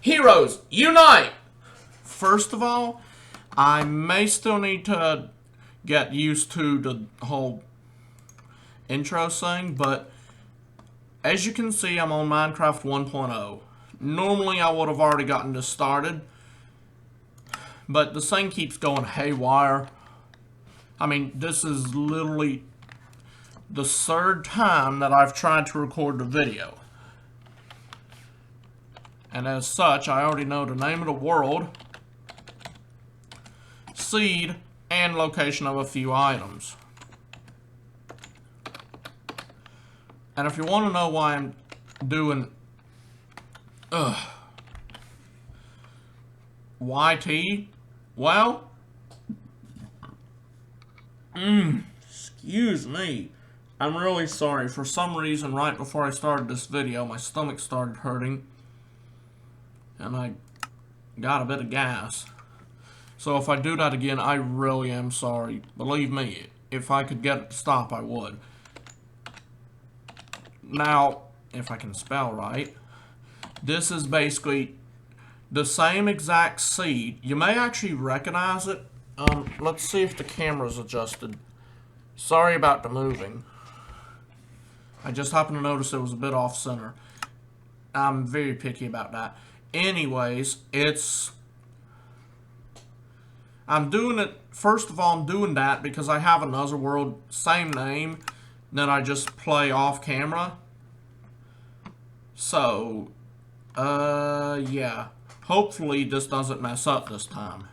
Heroes, unite! First of all, I may still need to get used to the whole intro thing, but as you can see, I'm on Minecraft 1.0. Normally, I would have already gotten this started, but the thing keeps going haywire. I mean, this is literally the third time that I've tried to record the video. And as such, I already know the name of the world, seed, and location of a few items. And if you want to know why I'm doing YT, well, excuse me. I'm really sorry. For some reason, right before I started this video, my stomach started hurting. And I got a bit of gas. So if I do that again, I really am sorry. Believe me, if I could get it to stop, I would. Now, if I can spell right, this is basically the same exact seed. You may actually recognize it. Let's see if the camera's adjusted. Sorry about the moving. I just happened to notice it was a bit off center. I'm very picky about that. Anyways, I'm doing it, first of all, I'm doing that because I have another world, same name, that I just play off camera. So, yeah. Hopefully this doesn't mess up this time.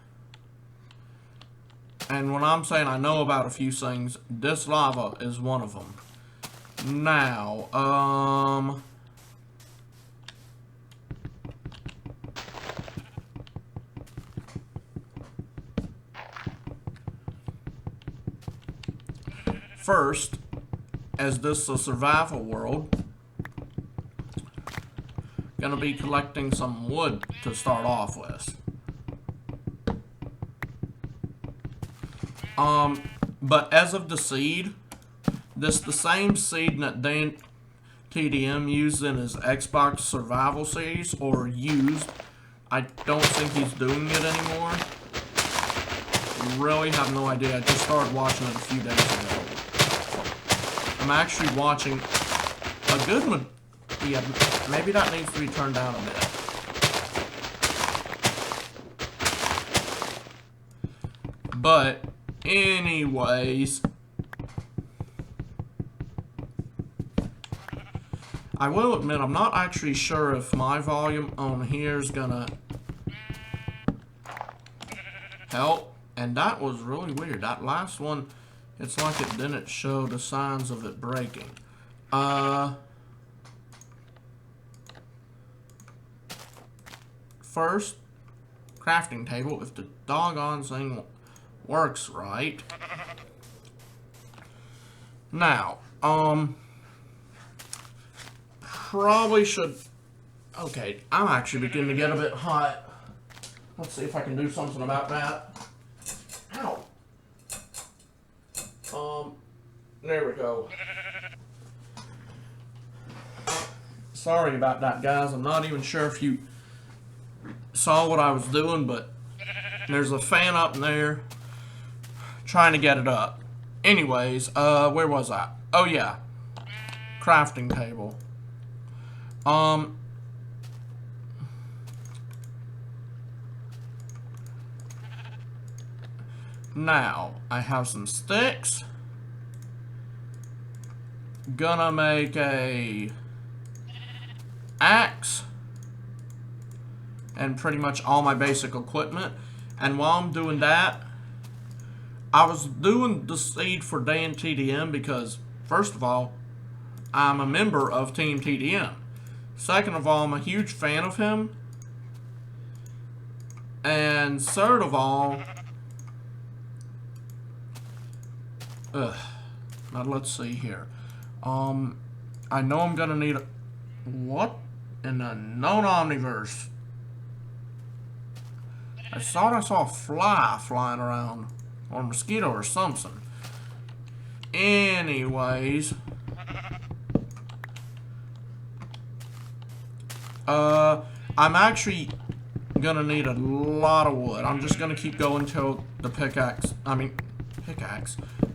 And when I'm saying I know about a few things, this lava is one of them. Now, first, as this is a survival world, gonna be collecting some wood to start off with. But as of the seed, this is the same seed that Dan TDM used in his Xbox Survival series, or used. I don't think he's doing it anymore. Really have no idea. I just started watching it a few days ago. I'm actually watching a good one. Yeah, maybe that needs to be turned down a bit. But, anyways, I will admit I'm not actually sure if my volume on here is gonna help. And that was really weird. That last one, it's like it didn't show the signs of it breaking. First, crafting table, if the doggone thing works right. Now, probably should, okay, I'm actually beginning to get a bit hot. Let's see if I can do something about that. Ow. There we go. Sorry about that, guys. I'm not even sure if you saw what I was doing, but there's a fan up in there trying to get it up. Anyways, where was I? Oh yeah, crafting table. Now I have some sticks. Gonna make a axe and pretty much all my basic equipment. And while I'm doing that, I was doing the seed for Dan TDM because, first of all, I'm a member of Team TDM. Second of all, I'm a huge fan of him. And third of all, now let's see here. I know I'm gonna need a, what in the known omniverse? I thought I saw a fly flying around, or a mosquito or something. Anyways, I'm actually gonna need a lot of wood. I'm just gonna keep going till the pickaxe,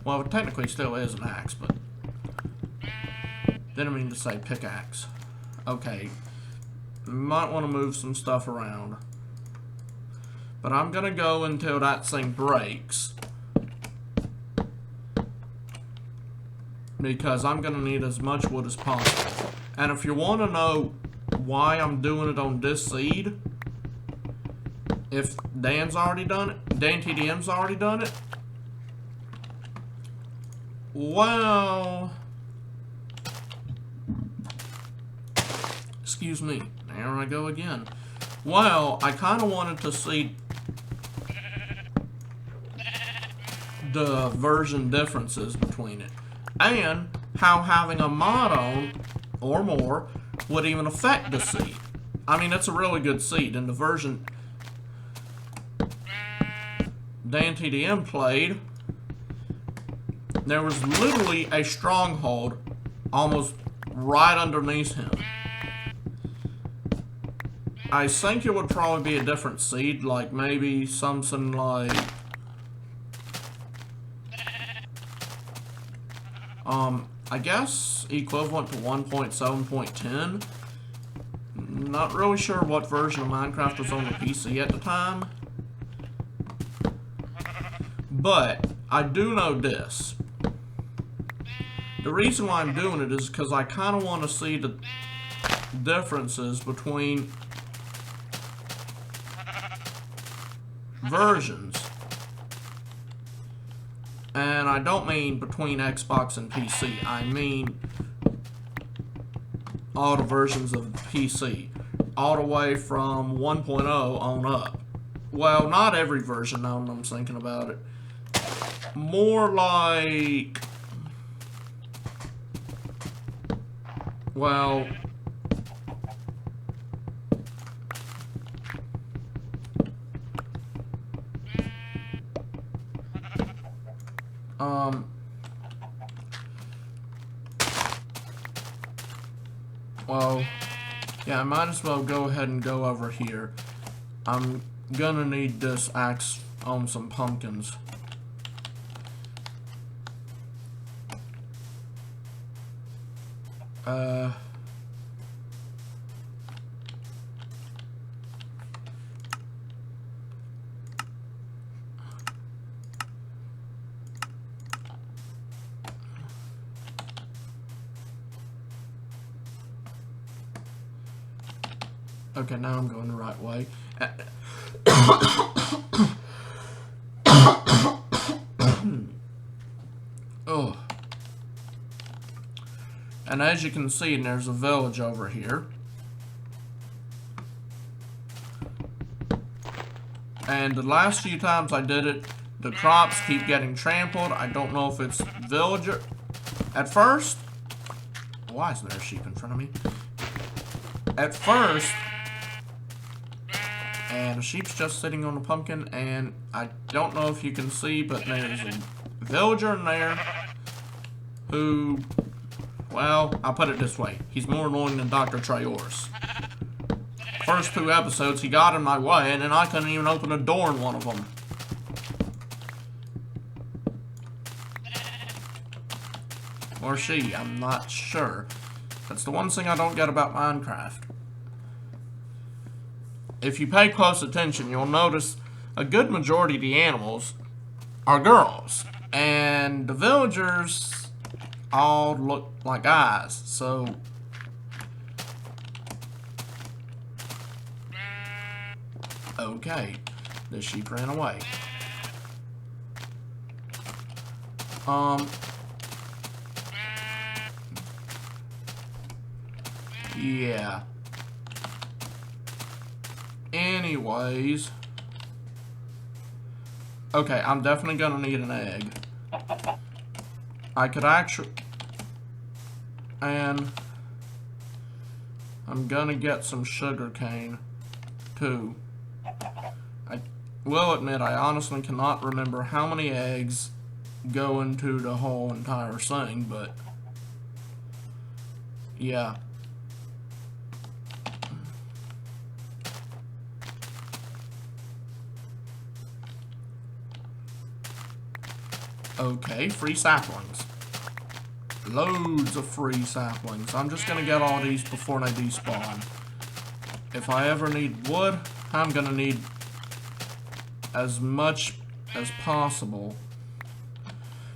well, it technically still is an axe, but didn't mean to say pickaxe. Okay, might want to move some stuff around. But I'm gonna go until that thing breaks, because I'm gonna need as much wood as possible. And if you want to know why I'm doing it on this seed, if Dan's already done it, Dan TDM's already done it, well, excuse me, there I go again. Well, I kind of wanted to see the version differences between it, and how having a mod on or more would even affect the seed. I mean, it's a really good seed, and the version Dan TDM played, there was literally a stronghold almost right underneath him. I think it would probably be a different seed, like maybe something like I guess equivalent to 1.7.10. Not really sure what version of Minecraft was on the PC at the time, but I do know this. The reason why I'm doing it is because I kind of want to see the differences between versions. And I don't mean between Xbox and PC. I mean all the versions of the PC. All the way from 1.0 on up. Well, not every version now that I'm thinking about it. More like... well... well, yeah, I might as well go ahead and go over here. I'm gonna need this axe on some pumpkins. Okay, now I'm going the right way. Oh. And as you can see, there's a village over here. And the last few times I did it, the crops keep getting trampled. I don't know if it's villager. At first, why is there a sheep in front of me? At first, and the sheep's just sitting on the pumpkin, and I don't know if you can see, but there's a villager in there who, well, I'll put it this way. He's more annoying than Dr. Trayaurus. First 2 episodes, he got in my way, and then I couldn't even open a door in one of them. Or she, I'm not sure. That's the one thing I don't get about Minecraft. If you pay close attention, you'll notice a good majority of the animals are girls. And the villagers all look like guys, so... okay, the sheep ran away. Yeah. Anyways. Okay, I'm definitely gonna need an egg. I could actually... and... I'm gonna get some sugar cane, too. I will admit, I honestly cannot remember how many eggs go into the whole entire thing, but... yeah. Okay, free saplings. Loads of free saplings. I'm just gonna get all these before they despawn. If I ever need wood, I'm gonna need as much as possible.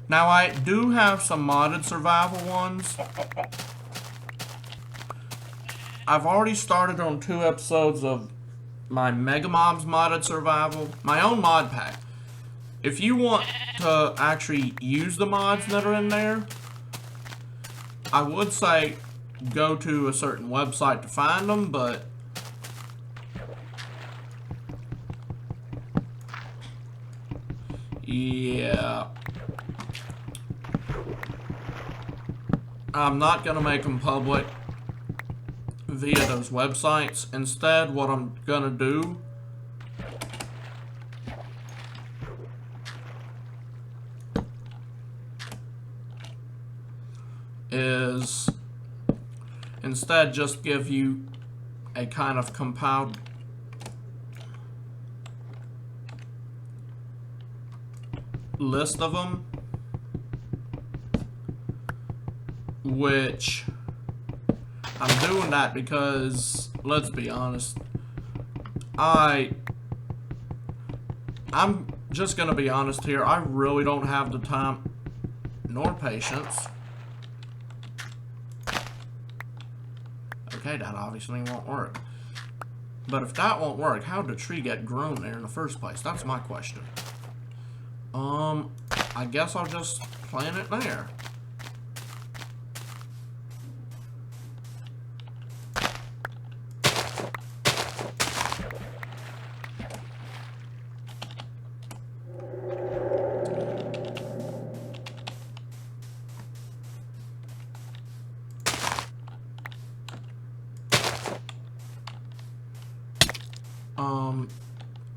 Now, I do have some modded survival ones. I've already started on 2 episodes of my Mega Mobs modded survival, my own mod pack. If you want to actually use the mods that are in there, I would say go to a certain website to find them, but yeah, I'm not gonna make them public via those websites. Instead, what I'm gonna do is instead just give you a kind of compiled list of them, which I'm doing that because, let's be honest, I'm just gonna be honest here, I really don't have the time nor patience. Okay, that obviously won't work. But if that won't work, how did the tree get grown there in the first place? That's my question. I guess I'll just plant it there.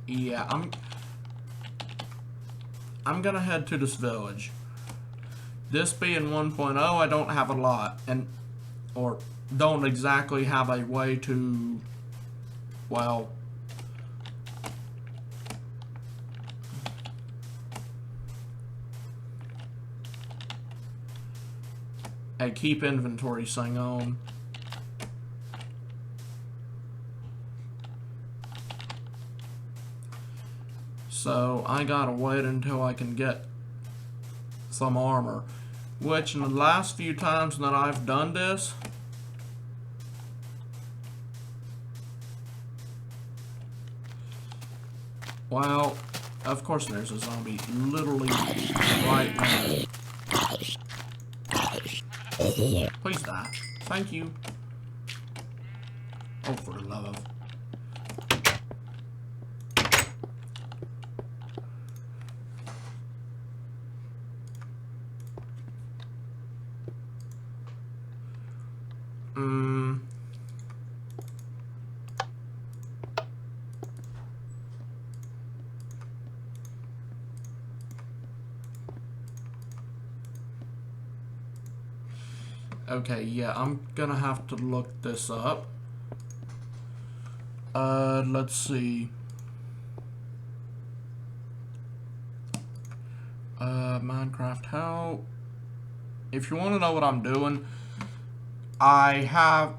Yeah, I'm gonna head to this village. This being 1.0, I don't have a lot, or don't exactly have a way to, well, a keep inventory thing on. So I gotta wait until I can get some armor. Which in the last few times that I've done this, well, of course there's a zombie literally right there. Please die. Thank you. Oh, for the love of... Okay, yeah, I'm gonna have to look this up. Let's see. Minecraft, how... If you want to know what I'm doing, I have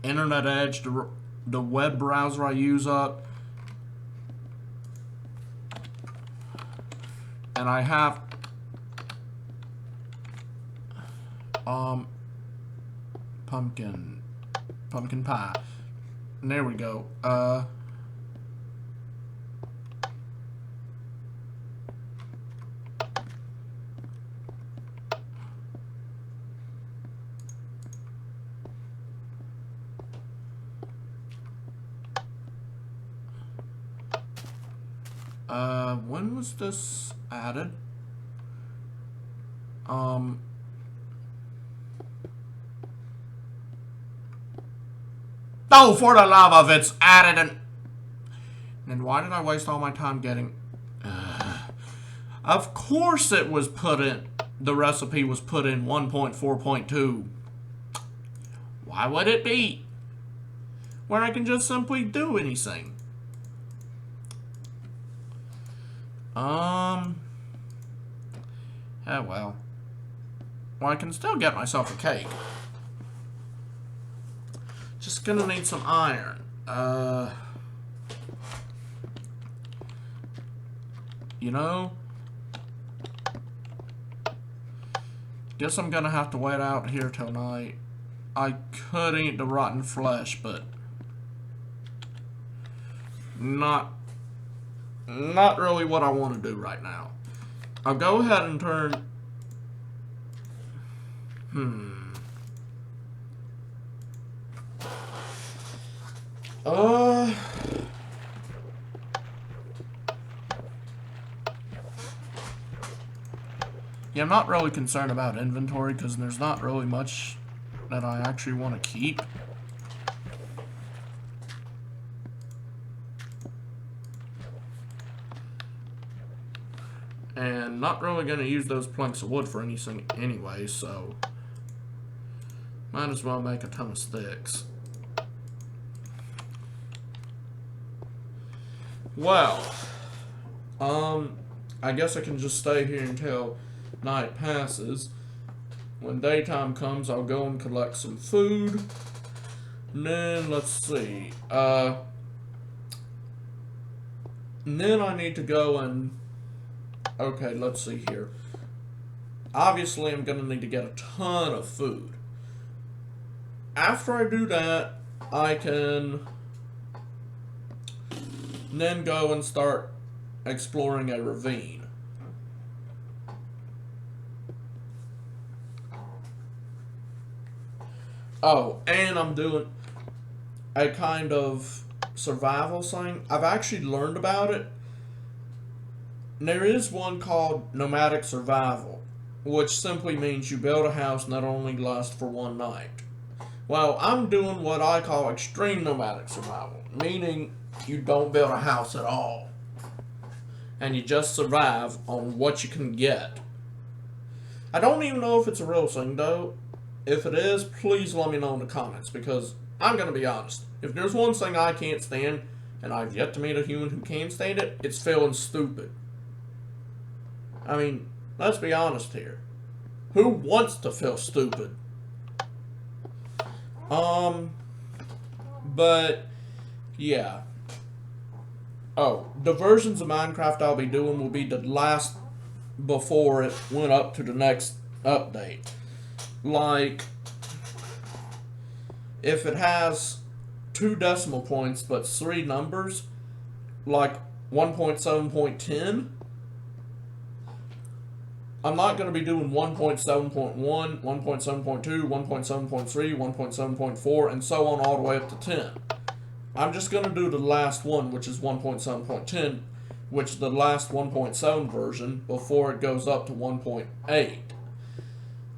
Internet Edge, the web browser I use up, and I have pumpkin pie. And there we go. When was this added? Oh, for the love of it's added and then why did I waste all my time getting... Of course it was put in... The recipe was put in 1.4.2. Why would it be? Where I can just simply do anything. Oh well. Well, I can still get myself a cake. Just gonna need some iron. You know, guess I'm gonna have to wait out here till night. I could eat the rotten flesh, but not really what I want to do right now. I'll go ahead and turn. Yeah, I'm not really concerned about inventory because there's not really much that I actually want to keep. And not really going to use those planks of wood for anything anyway, so might as well make a ton of sticks. Well, I guess I can just stay here until night passes. When daytime comes, I'll go and collect some food. And then, let's see. And then I need to go and... Okay, let's see here. Obviously, I'm going to need to get a ton of food. After I do that, I can then go and start exploring a ravine. Oh, and I'm doing a kind of survival thing. I've actually learned about it. There is one called nomadic survival, which simply means you build a house and that only lasts for one night. Well, I'm doing what I call extreme nomadic survival, meaning you don't build a house at all. And you just survive on what you can get. I don't even know if it's a real thing, though. If it is, please let me know in the comments, because I'm going to be honest. If there's one thing I can't stand, and I've yet to meet a human who can stand it, it's feeling stupid. I mean, let's be honest here. Who wants to feel stupid? But, yeah. Oh, the versions of Minecraft I'll be doing will be the last before it went up to the next update. Like, if it has 2 decimal points but 3 numbers, like 1.7.10, I'm not going to be doing 1.7.1, 1.7.2, 1.7.3, 1.7.4, and so on all the way up to 10. I'm just going to do the last one, which is 1.7.10, which is the last 1.7 version before it goes up to 1.8.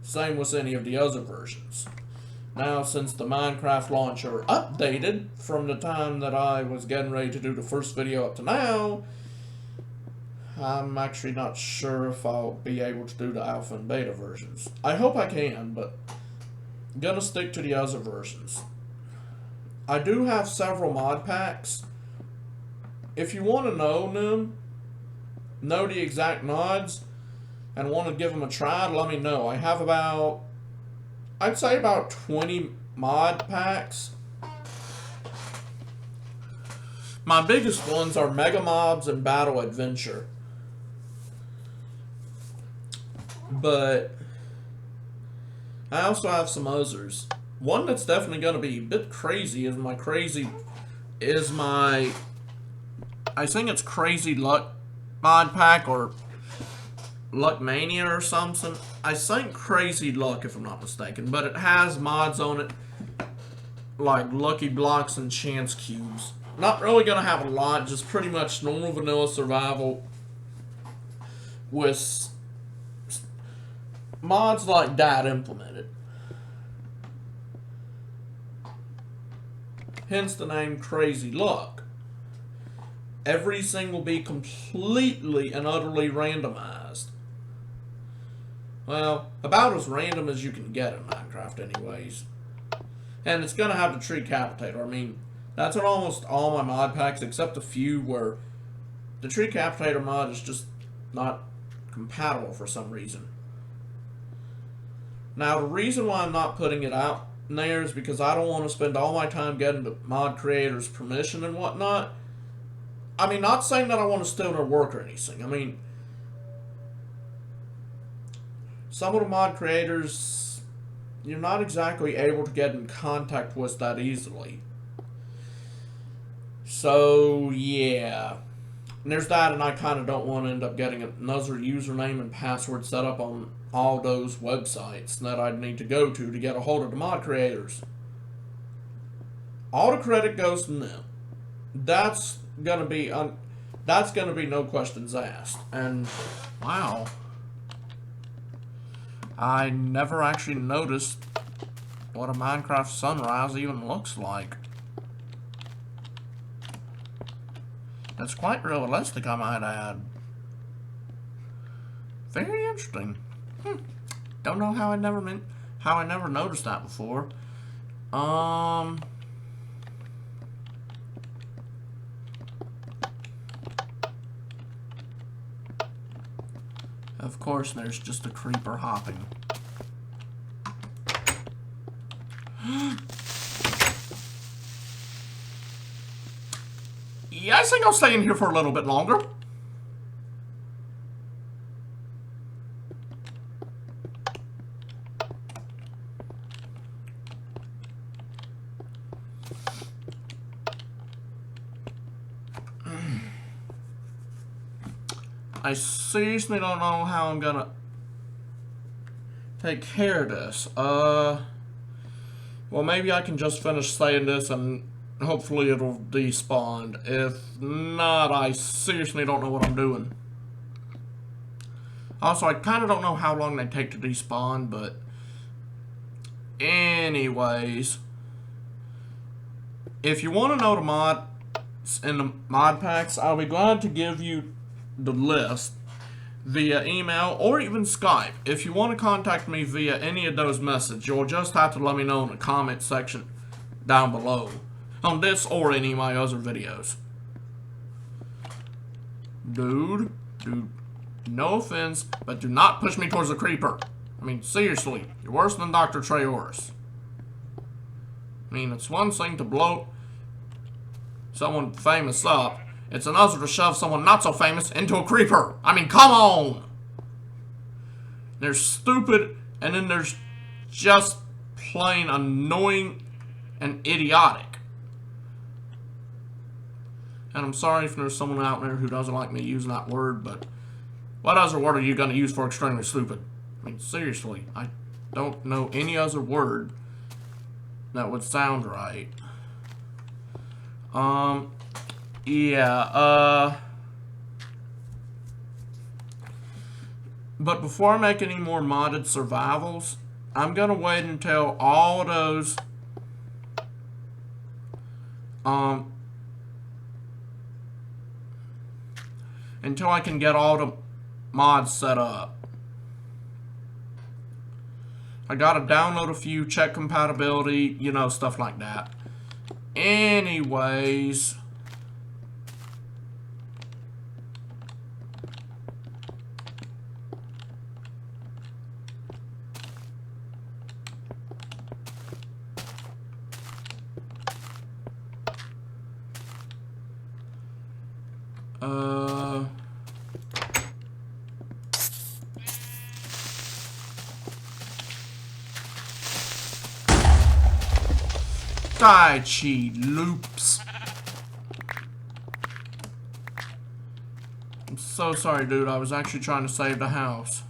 Same with any of the other versions. Now, since the Minecraft launcher updated from the time that I was getting ready to do the first video up to now, I'm actually not sure if I'll be able to do the alpha and beta versions. I hope I can, but I'm gonna stick to the other versions. I do have several mod packs. If you want to know them, know the exact mods, and want to give them a try, let me know. I have about, I'd say about 20 mod packs. My biggest ones are Mega Mobs and Battle Adventure. But I also have some others. One that's definitely going to be a bit crazy is my I think it's Crazy Luck mod pack or Luck Mania or something. I think Crazy Luck if I'm not mistaken, but it has mods on it like Lucky Blocks and Chance Cubes. Not really going to have a lot, just pretty much normal vanilla survival with mods like that implemented. Hence the name Crazy Luck. Everything will be completely and utterly randomized. Well, about as random as you can get in Minecraft anyways. And it's going to have the Tree Capitator. I mean, that's in almost all my mod packs except a few where the Tree Capitator mod is just not compatible for some reason. Now, the reason why I'm not putting it out there is because I don't want to spend all my time getting the mod creators' permission and whatnot. I mean, not saying that I want to steal their work or anything. I mean, some of the mod creators, you're not exactly able to get in contact with that easily. So, yeah. And there's that, and I kind of don't want to end up getting another username and password set up on all those websites that I'd need to go to get a hold of the mod creators. All the credit goes to them. That's gonna be no questions asked. And wow, I never actually noticed what a Minecraft sunrise even looks like. It's quite realistic, I might add. Very interesting. Don't know how I never noticed that before. Of course, there's just a creeper hopping. Yeah, I think I'll stay in here for a little bit longer. I seriously don't know how I'm gonna take care of this. Well, maybe I can just finish saying this and hopefully it'll despawn. If not, I seriously don't know what I'm doing. Also, I kind of don't know how long they take to despawn, but anyways, if you want to know the mods in the mod packs, I'll be glad to give you the list via email or even Skype. If you want to contact me via any of those messages, you'll just have to let me know in the comment section down below on this or any of my other videos. Dude, no offense, but do not push me towards the creeper. I mean, seriously, you're worse than Dr. Trayaurus. I mean, it's one thing to blow someone famous up. It's another to shove someone not so famous into a creeper. I mean, come on! There's stupid, and then there's just plain annoying and idiotic. And I'm sorry if there's someone out there who doesn't like me using that word, but what other word are you going to use for extremely stupid? I mean, seriously, I don't know any other word that would sound right. Yeah, but before I make any more modded survivals, I'm gonna wait until all those, until I can get all the mods set up. I gotta download a few, check compatibility, you know, stuff like that. Anyways, Daichi loops. I'm so sorry, dude. I was actually trying to save the house.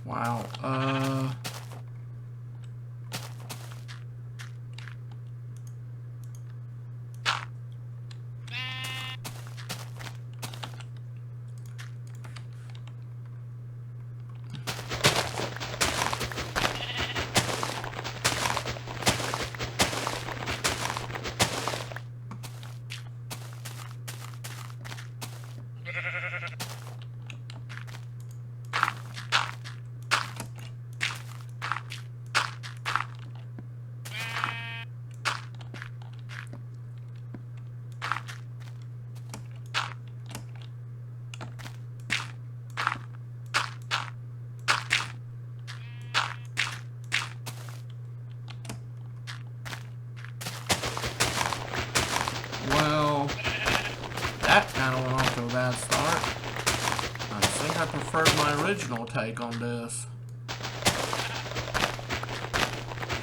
Wow. Well, that kind of went off to a bad start. I think I preferred my original take on this.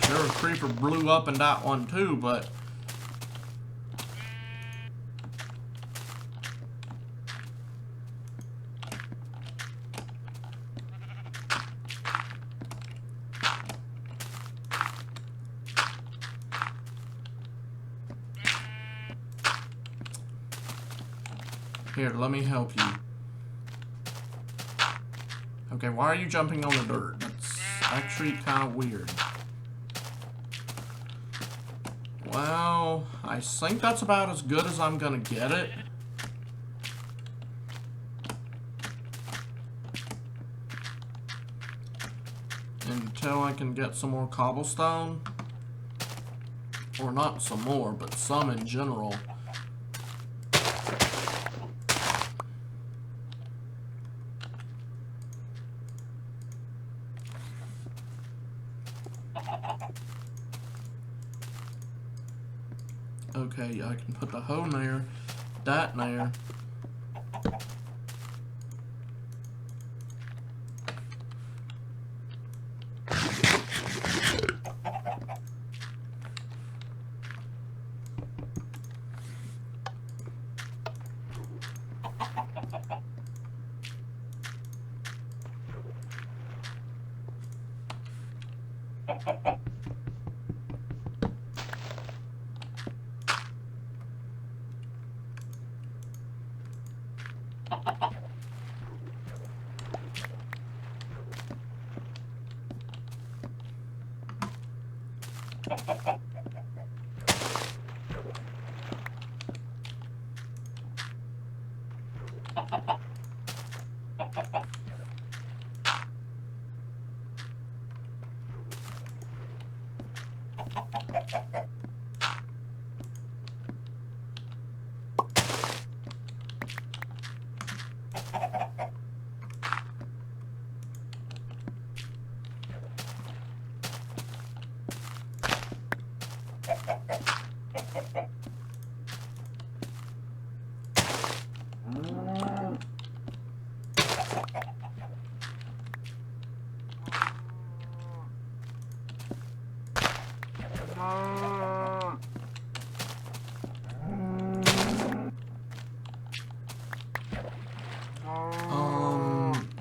Sure, Creeper blew up in that one too, but... Here, let me help you. Okay, why are you jumping on the dirt? That's actually kind of weird. Well, I think that's about as good as I'm gonna get it. Until I can get some more cobblestone. Or not some more, but some in general. Okay, I can put the hoe in there, that in there.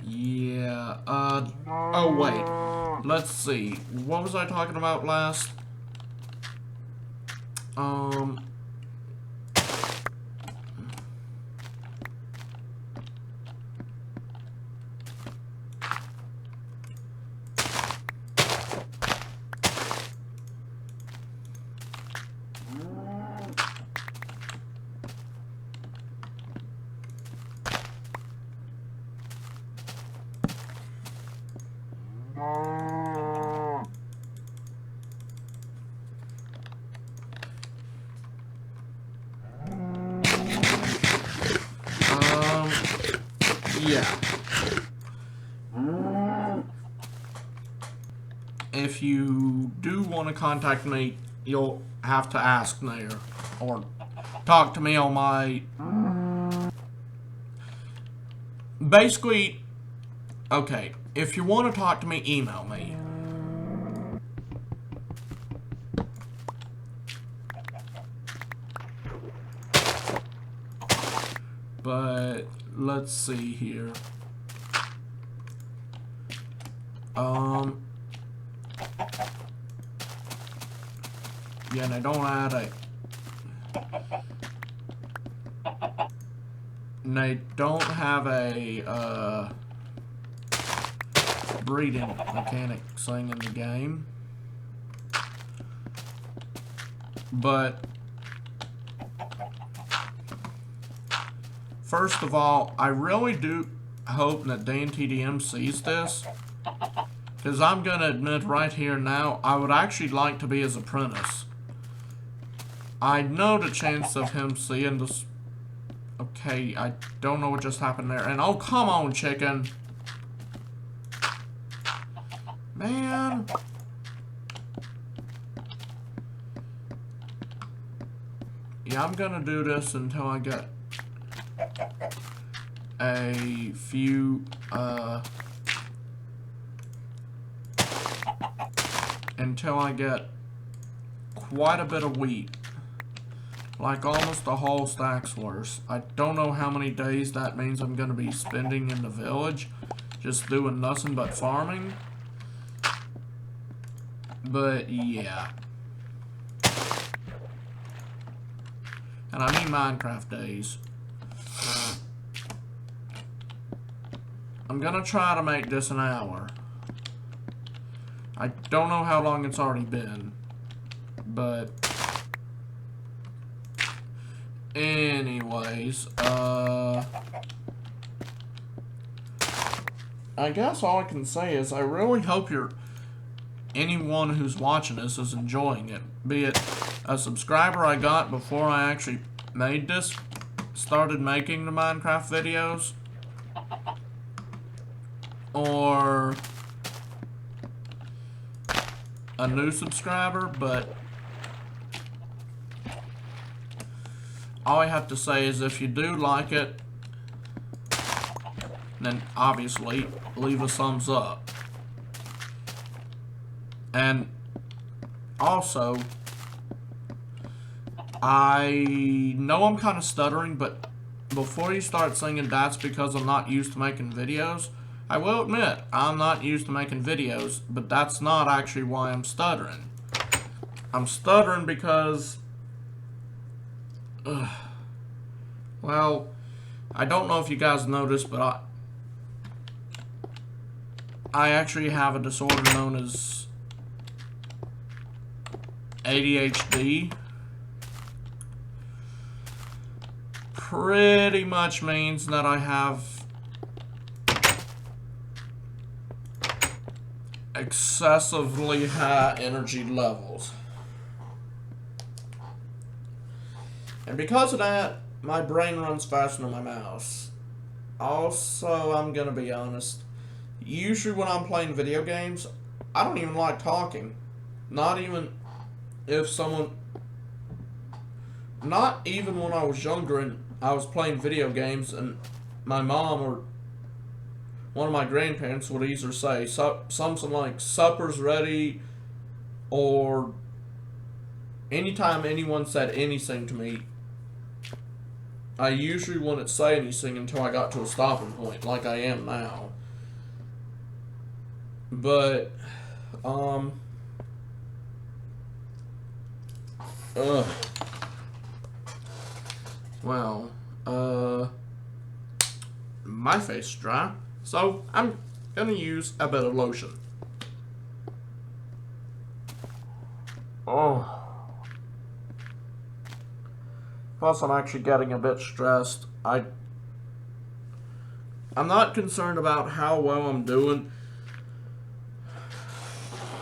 Yeah, oh wait, let's see, what was I talking about last? Yeah. If you do want to contact me, you'll have to ask there, or talk to me on my... Basically, okay, if you want to talk to me, email me. But let's see here. Yeah, they don't add a... They don't have a, breeding mechanic thing in the game. But... First of all, I really do hope that DanTDM sees this. Because I'm going to admit right here now, I would actually like to be his apprentice. I know the chance of him seeing this... Okay, I don't know what just happened there. And oh, come on, chicken. Man. Yeah, I'm gonna do this until I get a few, until I get quite a bit of wheat. Like almost a whole stack's worth. I don't know how many days that means I'm gonna be spending in the village, just doing nothing but farming. But yeah. And I mean Minecraft days. I'm gonna try to make this an hour. I don't know how long it's already been. But... anyways, I guess all I can say is I really hope anyone who's watching this is enjoying it. Be it a subscriber I got before I actually made this, started making the Minecraft videos, or a new subscriber, but all I have to say is if you do like it, then obviously leave a thumbs up. And also, I know I'm kind of stuttering, but before you start singing that's because I'm not used to making videos, I will admit I'm not used to making videos, but that's not actually why I'm stuttering. I'm stuttering because... well, I don't know if you guys noticed, but I actually have a disorder known as ADHD. Pretty much means that I have excessively high energy levels. And because of that, my brain runs faster than my mouse. Also, I'm gonna be honest, usually when I'm playing video games, I don't even like talking. Not even if someone... Not even when I was younger and I was playing video games and my mom or one of my grandparents would either say something like, supper's ready, or anytime anyone said anything to me, I usually wouldn't say anything until I got to a stopping point, like I am now. But, well, my face is dry, so I'm gonna use a bit of lotion. Oh. Plus, I'm actually getting a bit stressed. I'm not concerned about how well I'm doing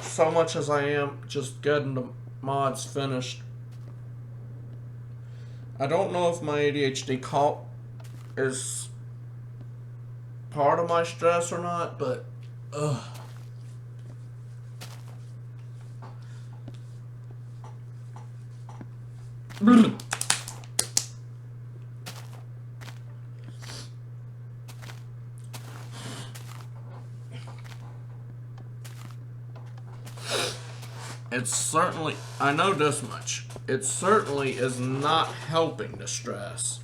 so much as I am just getting the mods finished. I don't know if my ADHD is part of my stress or not, but it's certainly, I know this much, it certainly is not helping the stress.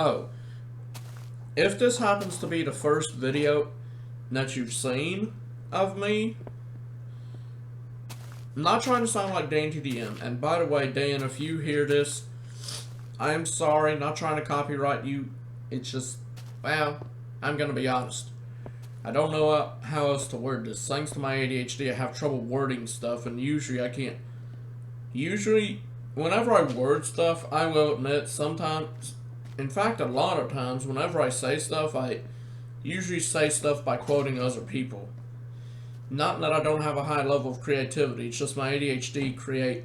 Oh, if this happens to be the first video that you've seen of me, I'm not trying to sound like DanTDM, and by the way, Dan, if you hear this, I am sorry, not trying to copyright you. It's just, well, I'm gonna be honest. I don't know how else to word this. Thanks to my ADHD, I have trouble wording stuff, and usually I can't. Usually, whenever I word stuff, I will admit sometimes, in fact, a lot of times, whenever I say stuff, I usually say stuff by quoting other people. Not that I don't have a high level of creativity, it's just my ADHD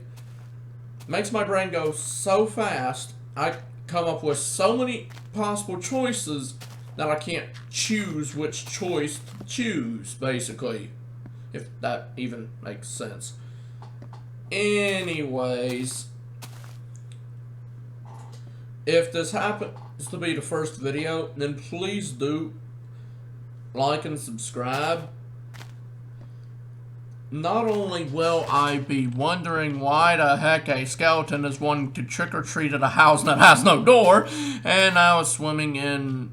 makes my brain go so fast, I come up with so many possible choices that I can't choose which choice to choose, basically. If that even makes sense. Anyways, if this happens to be the first video, then please do like and subscribe. Not only will I be wondering why the heck a skeleton is wanting to trick-or-treat at a house that has no door, and I was swimming in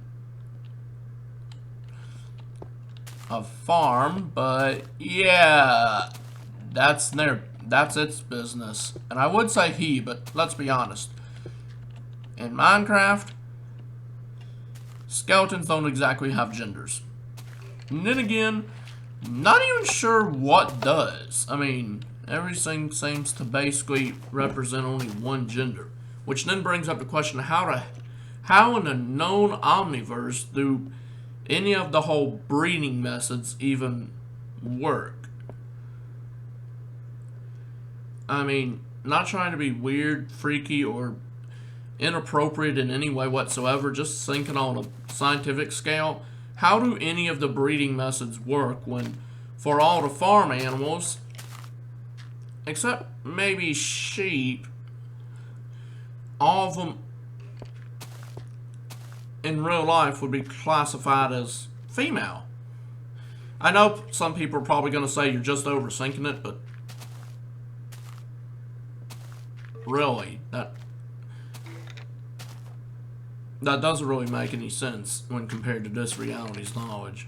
a farm, but yeah, that's its business. And I would say he, but let's be honest. In Minecraft, skeletons don't exactly have genders. And then again, not even sure what does. I mean, everything seems to basically represent only one gender. Which then brings up the question, how in the known omniverse do any of the whole breeding methods even work? I mean, not trying to be weird, freaky, or inappropriate in any way whatsoever, just thinking on a scientific scale. How do any of the breeding methods work when, for all the farm animals, except maybe sheep, all of them in real life would be classified as female? I know some people are probably going to say you're just overthinking it, but really, that doesn't really make any sense when compared to this reality's knowledge.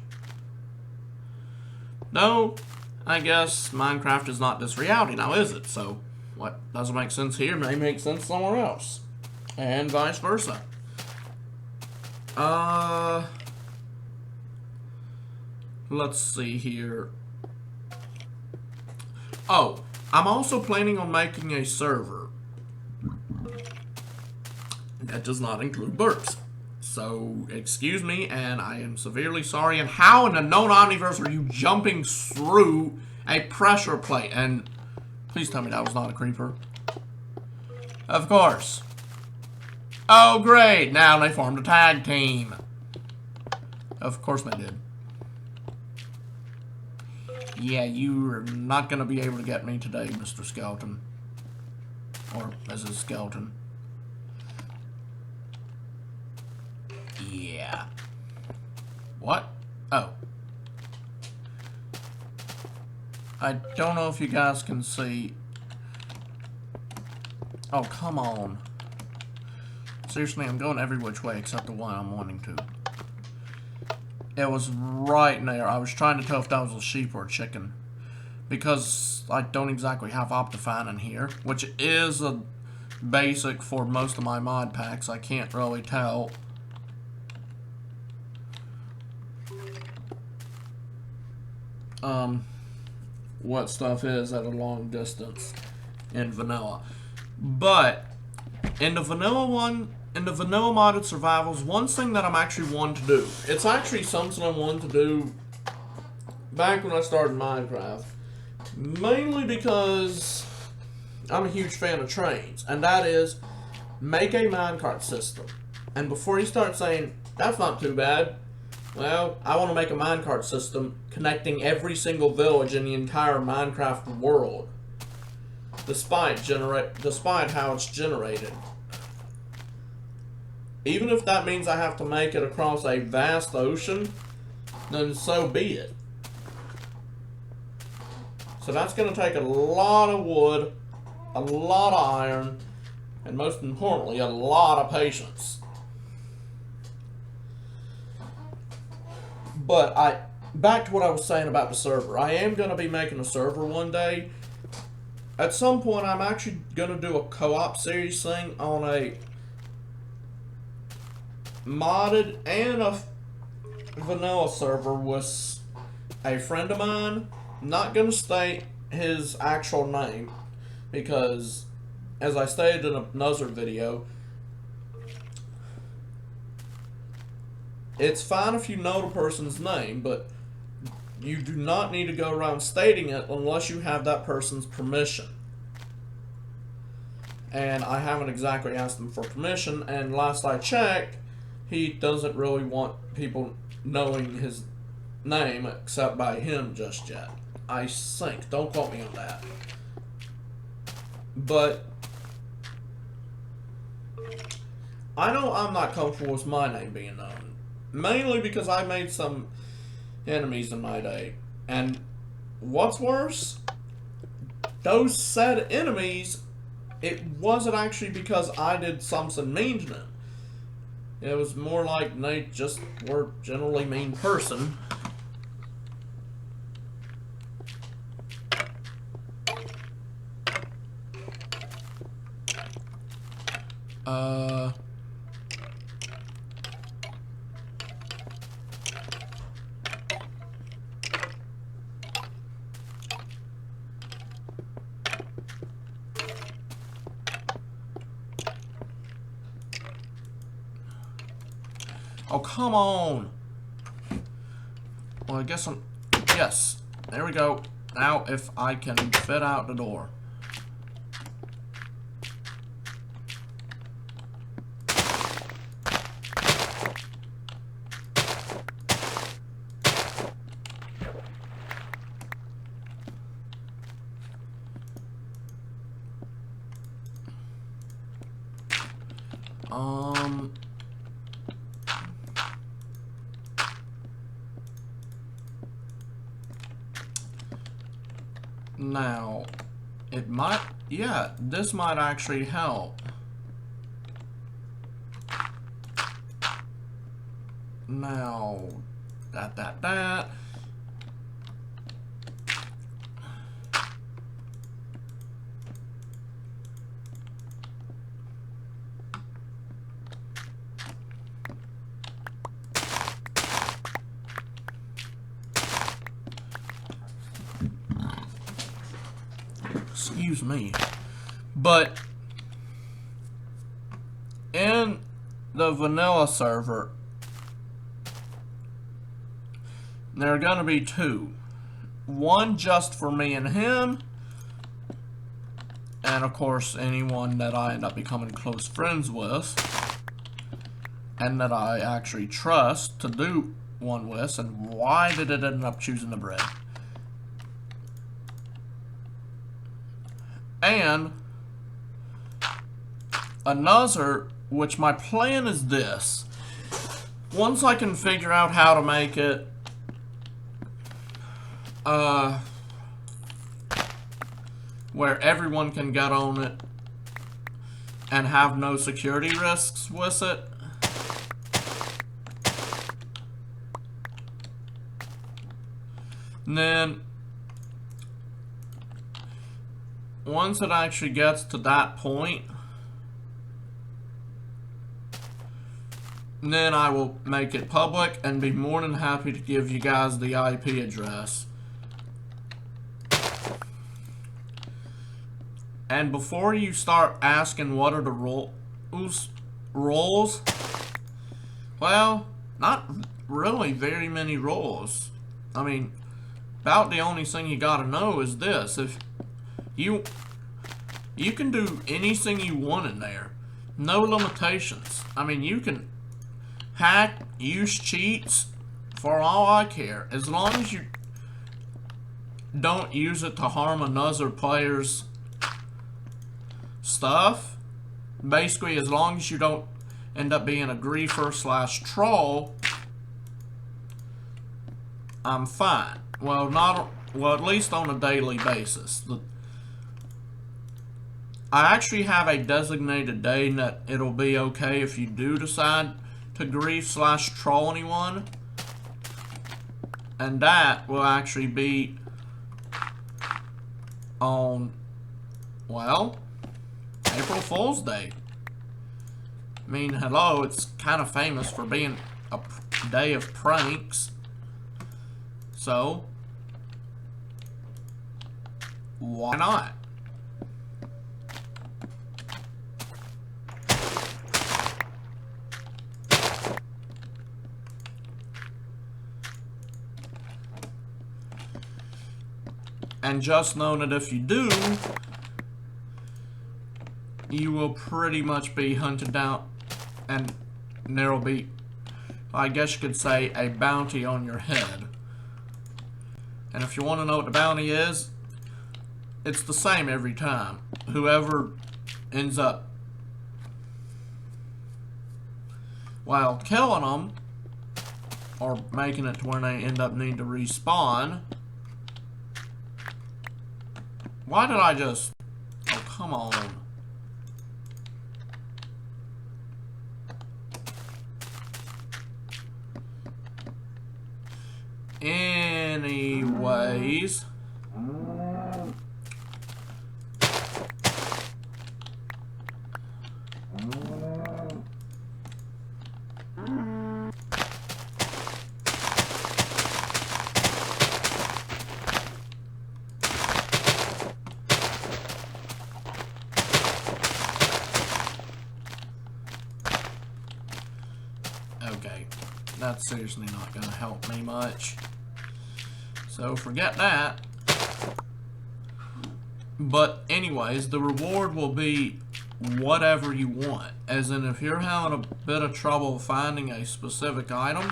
No, I guess Minecraft is not this reality now, is it? So, what doesn't make sense here may make sense somewhere else. And vice versa. Let's see here. Oh, I'm also planning on making a server that does not include burps. So, excuse me, and I am severely sorry. And how in the known omniverse are you jumping through a pressure plate? And please tell me that was not a creeper. Of course. Oh, great. Now they formed a tag team. Of course they did. Yeah, you are not going to be able to get me today, Mr. Skeleton. Or Mrs. Skeleton. Yeah. What? Oh. I don't know if you guys can see. Oh, come on. Seriously, I'm going every which way except the one I'm wanting to. It was right in there. I was trying to tell if that was a sheep or a chicken. Because I don't exactly have Optifine in here, which is a basic for most of my mod packs. I can't really tell. What stuff is at a long distance in vanilla. But in the vanilla modded survivals, one thing that I'm actually wanting to do, it's actually something I wanted to do back when I started Minecraft, mainly because I'm a huge fan of trains, and that is make a minecart system. And before you start saying, that's not too bad, well, I want to make a minecart system connecting every single village in the entire Minecraft world, despite how it's generated. Even if that means I have to make it across a vast ocean, then so be it. So that's going to take a lot of wood, a lot of iron, and most importantly, a lot of patience. But back to what I was saying about the server. I am going to be making a server one day. At some point, I'm actually going to do a co-op series thing on a modded and a vanilla server with a friend of mine. Not going to state his actual name because, as I stated in another video, it's fine if you know the person's name, but you do not need to go around stating it unless you have that person's permission. And I haven't exactly asked him for permission, and last I checked, he doesn't really want people knowing his name except by him just yet. I think. Don't quote me on that. But I know I'm not comfortable with my name being known. Mainly because I made some enemies in my day. And what's worse, those said enemies, it wasn't actually because I did something mean to them. It was more like they just were a generally mean person. Oh, come on. Well, I guess I'm... Yes. There we go. Now, if I can fit out the door. Now, it might, yeah, this might actually help. Now, that. Excuse me. But in the vanilla server, there are going to be two. One just for me and him, and of course anyone that I end up becoming close friends with, and that I actually trust to do one with. And why did it end up choosing the bread? And another, which my plan is this. Once I can figure out how to make it where everyone can get on it and have no security risks with it, and then once it actually gets to that point, then I will make it public and be more than happy to give you guys the IP address. And before you start asking what are the rules, well, not really very many rules. I mean, about the only thing you gotta know is this: if you can do anything you want in there. No limitations. I mean, you can hack, use cheats, for all I care. As long as you don't use it to harm another player's stuff. Basically, as long as you don't end up being a griefer / troll, I'm fine. Well, at least on a daily basis. I actually have a designated day that it'll be okay if you do decide to grief / troll anyone. And that will actually be on, well, April Fool's Day. I mean, hello, it's kind of famous for being a day of pranks. So, why not? And just know that if you do, you will pretty much be hunted down, and there will be, I guess you could say, a bounty on your head. And if you want to know what the bounty is, it's the same every time. Whoever ends up, while killing them, or making it to where they end up needing to respawn. Why did I just... Oh, come on. Anyways... Okay, that's seriously not going to help me much. So forget that. But anyways, the reward will be whatever you want. As in, if you're having a bit of trouble finding a specific item,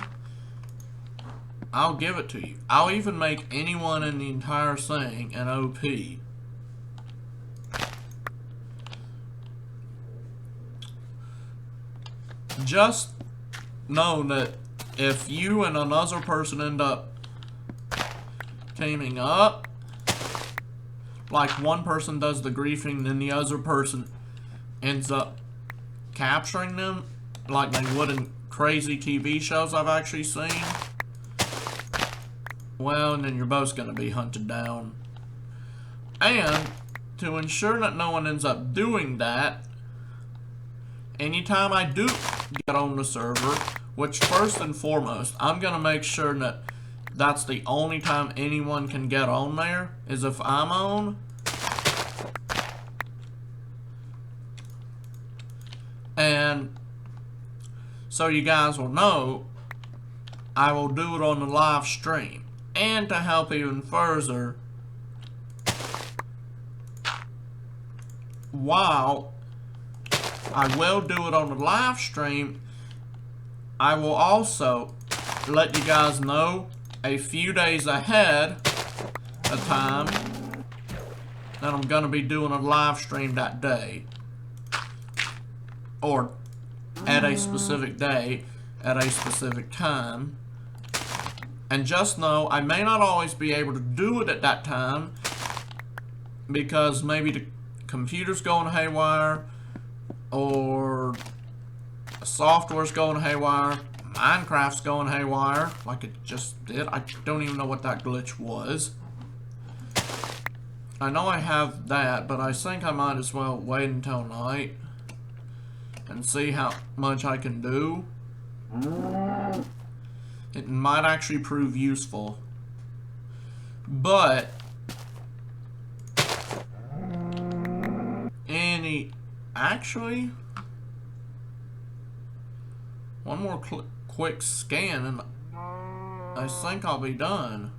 I'll give it to you. I'll even make anyone in the entire thing an OP. Just know that if you and another person end up teaming up, like one person does the griefing, then the other person ends up capturing them, like they would in crazy TV shows I've actually seen, well, and then you're both going to be hunted down. And to ensure that no one ends up doing that, anytime I do get on the server, which first and foremost, I'm going to make sure that that's the only time anyone can get on there, is if I'm on. And so you guys will know, I will do it on the live stream. And to help even further, while I will do it on the live stream, I will also let you guys know a few days ahead of time that I'm going to be doing a live stream that day. Or at a specific day, at a specific time. And just know, I may not always be able to do it at that time, because maybe the computer's going haywire, or the software's going haywire, Minecraft's going haywire, like it just did. I don't even know what that glitch was. I know I have that, but I think I might as well wait until night and see how much I can do. It might actually prove useful. But actually, one more quick scan and I think I'll be done.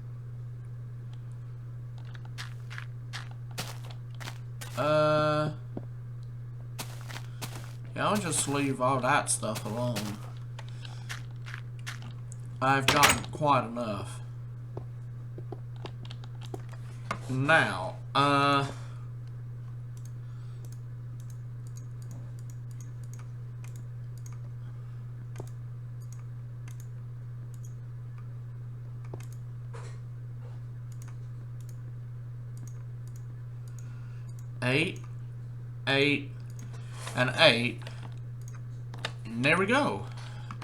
Yeah, I'll just leave all that stuff alone. I've gotten quite enough. Now, eight, and 8. And there we go.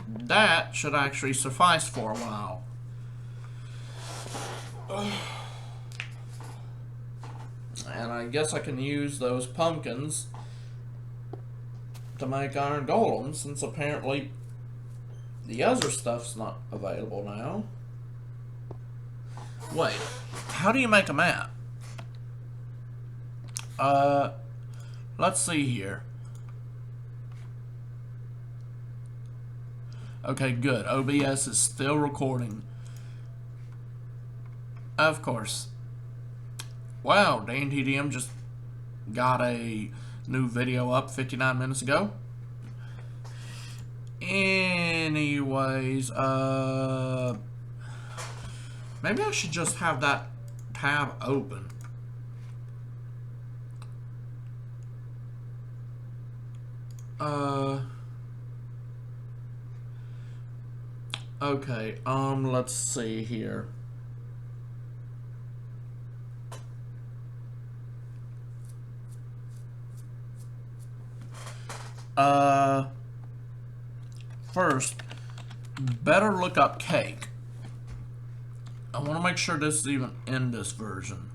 That should actually suffice for a while. And I guess I can use those pumpkins to make iron golems, since apparently the other stuff's not available now. Wait, how do you make a map? Let's see here. Okay, good. OBS is still recording. Of course. Wow, DanTDM just got a new video up 59 minutes ago. Anyways, maybe I should just have that tab open. Okay, let's see here. First, better look up cake. I want to make sure this is even in this version.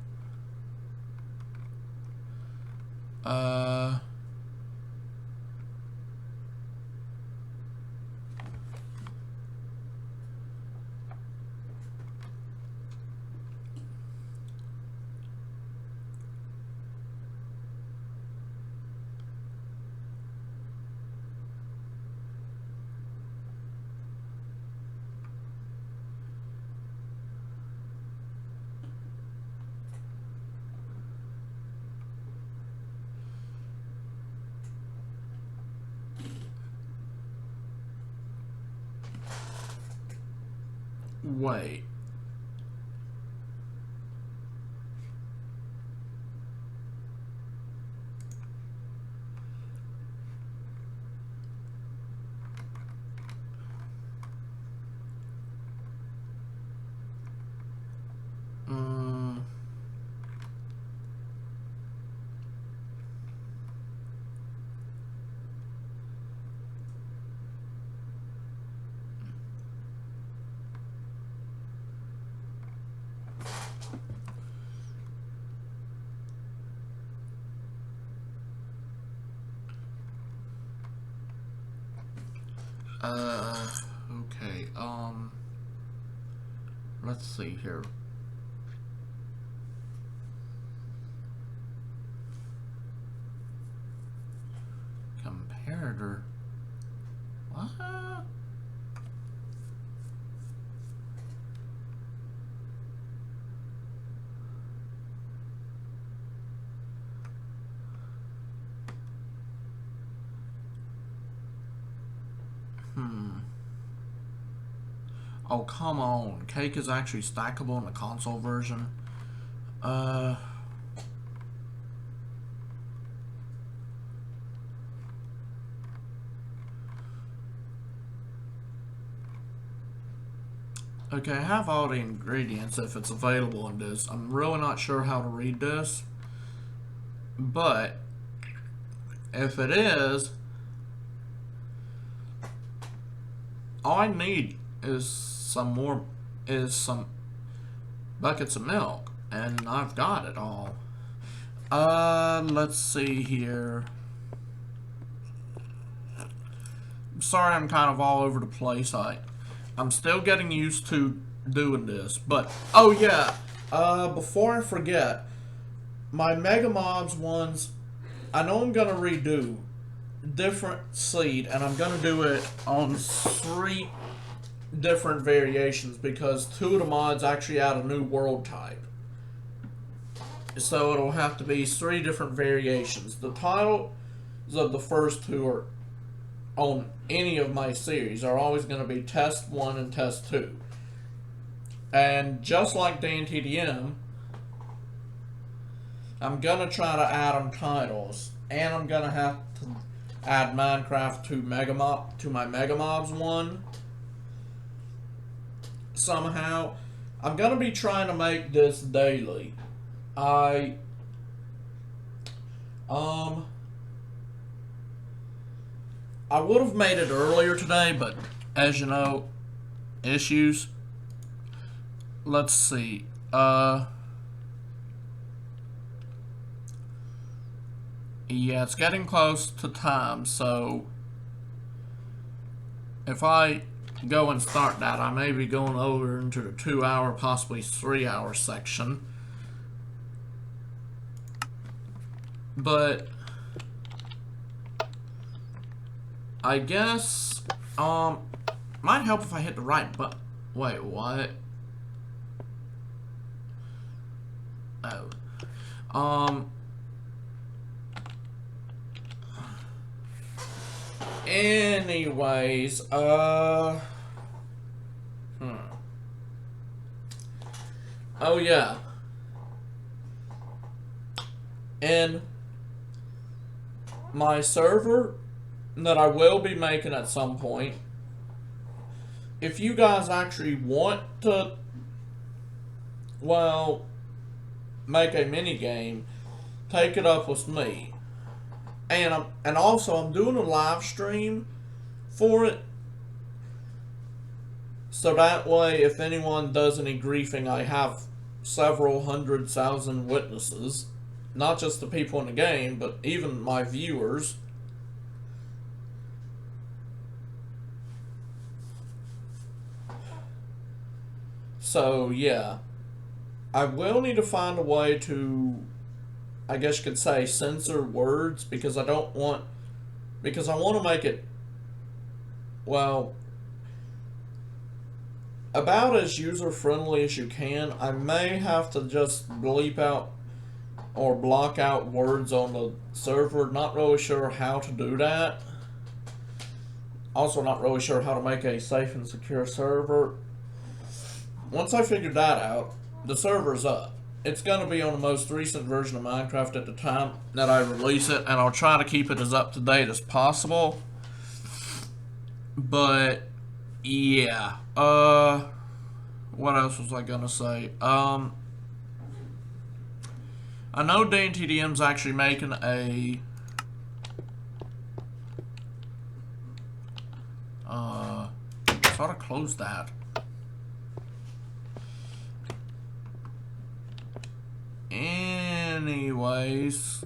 Wait. Okay, let's see here. Comparator. What? Oh, come on. Cake is actually stackable in the console version. Okay, I have all the ingredients if it's available in this. I'm really not sure how to read this. But if it is, all I need is some buckets of milk, and I've got it all. Let's see here. I'm sorry I'm kind of all over the place. I'm still getting used to doing this, but oh yeah, before I forget, my Mega Mobs ones, I know I'm gonna redo different seed, and I'm gonna do it on 3 different variations because 2 of the mods actually add a new world type. So it'll have to be 3 different variations. The titles of the first 2 are on any of my series are always going to be Test 1 and Test 2. And just like DanTDM, I'm going to try to add them titles, and I'm going to have to add Minecraft to my Mega Mobs one somehow. I'm going to be trying to make this daily. I would have made it earlier today, but as you know, issues. Let's see. Yeah, it's getting close to time, so if I go and start that, I may be going over into the 2-hour, possibly 3-hour section. But I guess might help if I hit the right button. Wait, what? Oh. Anyways, oh yeah. And my server that I will be making at some point, if you guys actually want to, well, make a mini game, take it up with me. And also I'm doing a live stream for it, so that way if anyone does any griefing, I have several 100,000 witnesses, not just the people in the game, but even my viewers. So yeah, I will need to find a way to, I guess you could say, censor words, because I want to make it, well, about as user-friendly as you can. I may have to just bleep out or block out words on the server. Not really sure how to do that. Also not really sure how to make a safe and secure server. Once I figured that out, the server's up. It's going to be on the most recent version of Minecraft at the time that I release it, and I'll try to keep it as up to date as possible. But yeah, what else was I gonna say? I know DanTDM's actually making a sort of close that. Anyways,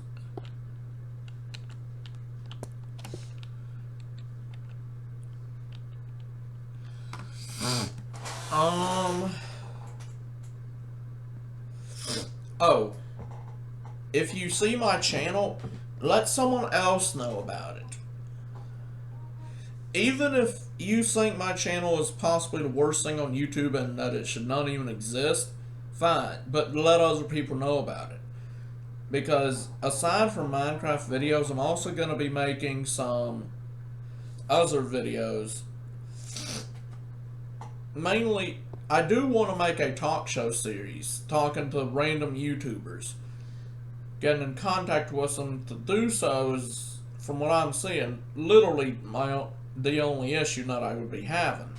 oh, if you see my channel, let someone else know about it. Even if you think my channel is possibly the worst thing on YouTube and that it should not even exist, fine, but let other people know about it. Because aside from Minecraft videos, I'm also going to be making some other videos. Mainly, I do want to make a talk show series, talking to random YouTubers. Getting in contact with them to do so is, from what I'm seeing, literally the only issue that I would be having.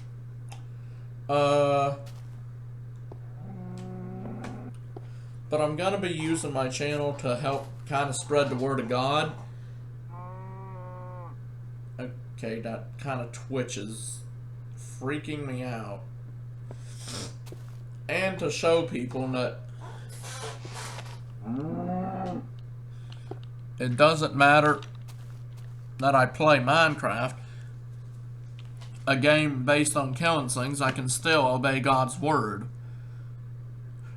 But I'm going to be using my channel to help kind of spread the word of God. Okay, that kind of twitches, freaking me out. And to show people that it doesn't matter that I play Minecraft, a game based on killing things, I can still obey God's word.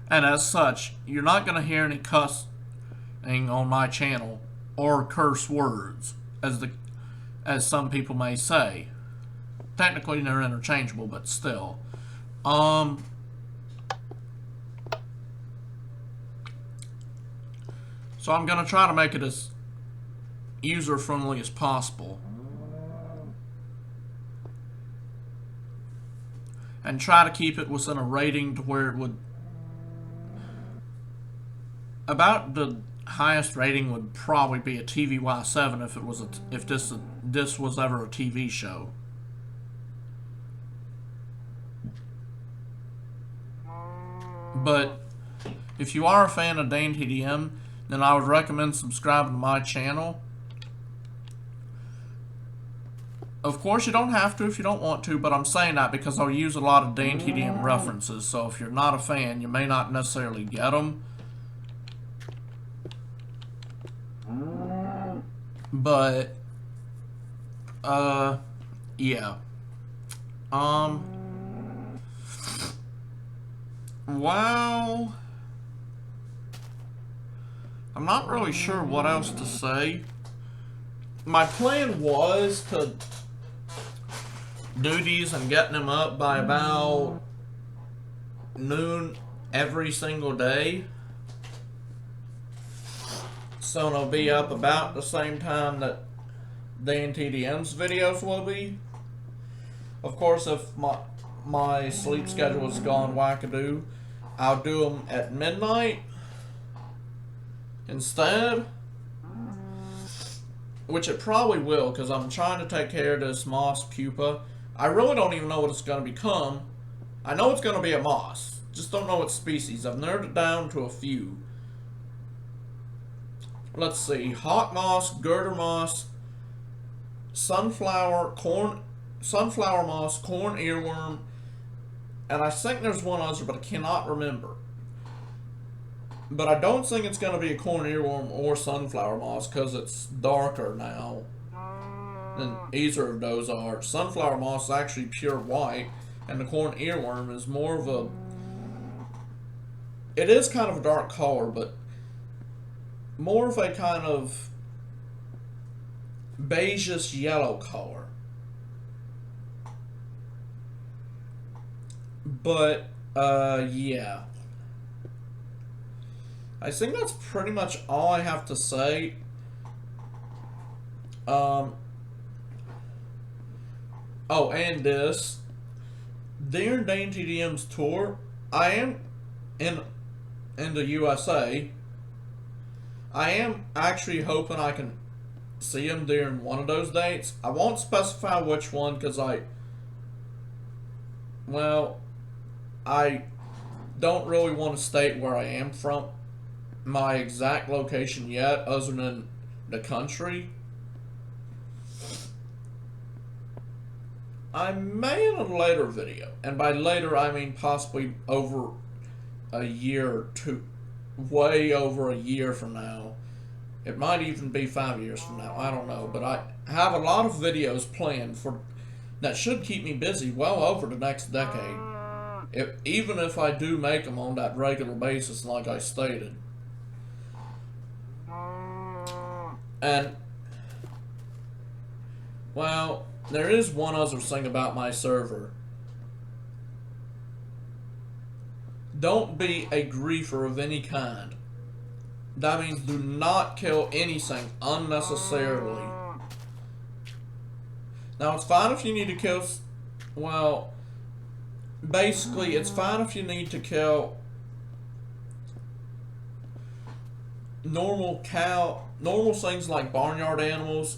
And as such, you're not going to hear any cussing on my channel or curse words, as some people may say. Technically, they're interchangeable, but still. So I'm going to try to make it as user-friendly as possible. And try to keep it within a rating to where it would... About the highest rating would probably be a TVY7 if it was if this was ever a TV show. But if you are a fan of DanTDM, then I would recommend subscribing to my channel. Of course, you don't have to if you don't want to, but I'm saying that because I'll use a lot of DanTDM references, so if you're not a fan, you may not necessarily get them. But, yeah. Well, I'm not really sure what else to say. My plan was to do these and getting them up by about noon every single day. So they'll be up about the same time that DanTDM's videos will be. Of course, if my sleep schedule has gone wackadoo, I'll do them at midnight instead. Which it probably will, because I'm trying to take care of this moss pupa. I really don't even know what it's going to become. I know it's going to be a moss. Just don't know what species. I've narrowed it down to a few. Let's see. Hawk moss, girder moss, sunflower moss, corn earworm, and I think there's one other, but I cannot remember. But I don't think it's going to be a corn earworm or sunflower moss because it's darker now than either of those are. Sunflower moss is actually pure white, and the corn earworm is more of a... It is kind of a dark color, but more of a kind of beigeish yellow color. But, yeah. I think that's pretty much all I have to say. Oh, and this. During DanTDM's tour, I am in the USA. I am actually hoping I can see him during one of those dates. I won't specify which one because I don't really want to state where I am from, my exact location yet, other than the country. I may in a later video, and by later I mean possibly over a year or two, way over a year from now. It might even be 5 years from now, I don't know, but I have a lot of videos planned that should keep me busy well over the next decade, even if I do make them on that regular basis like I stated. And, well, there is one other thing about my server. Don't be a griefer of any kind. That means do not kill anything unnecessarily. Now, it's fine if you need to kill... Well, basically, it's fine if you need to kill normal things like barnyard animals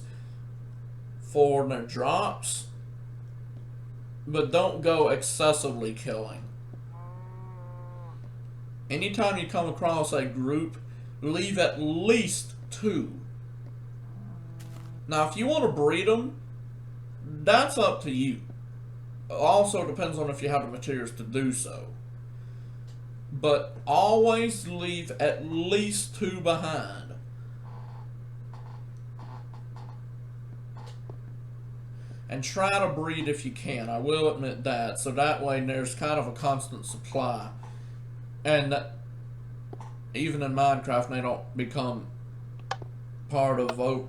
for their drops, but don't go excessively killing. Anytime you come across a group, leave at least 2. Now, if you want to breed them, that's up to you. Also depends on if you have the materials to do so. But always leave at least 2 behind. And try to breed if you can, I will admit that. So that way there's kind of a constant supply. And even in Minecraft, they don't become part of